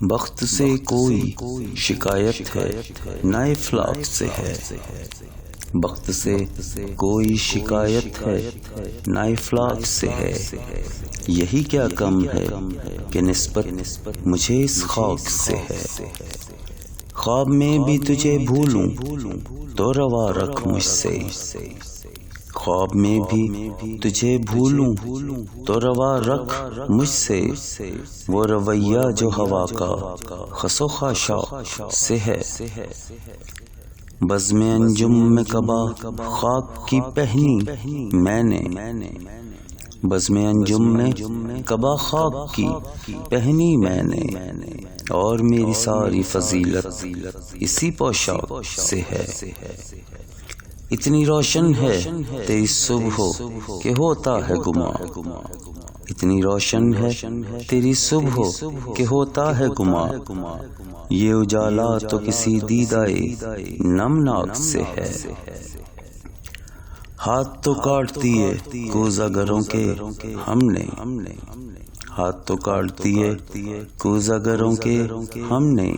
بخت سے کوئی شکایت ہے نہ افلاک سے ہے، بخت سے کوئی شکایت ہے نہ افلاک سے ہے، یہی کیا کم ہے کہ نسبت مجھے اس خاک سے ہے۔ خواب میں بھی تجھے بھولوں تو روا رکھ مجھ سے، خواب میں بھی تجھے بھولوں تو روا رکھ مجھ سے، وہ رویہ جو ہوا کا خس و خاشاک سے ہے۔ بزم انجم میں کبا خاک کی پہنی میں نے، بزم انجم میں کبا خاک کی پہنی میں نے، اور میری ساری فضیلت اسی پوشاک سے ہے۔ اتنی روشن ہے تیری صبح کہ ہوتا ہے گماں، اتنی روشن ہے تیری صبح کہ ہوتا ہے گماں، یہ اجالا تو کسی دیدائے نمناک سے ہے۔ ہاتھ تو کاٹ دیے کوزہ گروں کے ہم نے، ہاتھ تو کاٹ دیے کوزہ گروں کے ہم نے،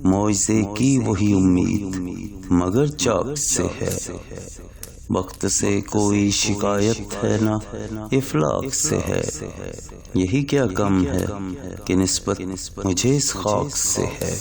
معجزے کی وہی امید مگر چاک سے ہے۔ بخت سے کوئی شکایت ہے نہ افلاک سے ہے، یہی کیا کم ہے کہ نسبت مجھے اس خاک سے ہے۔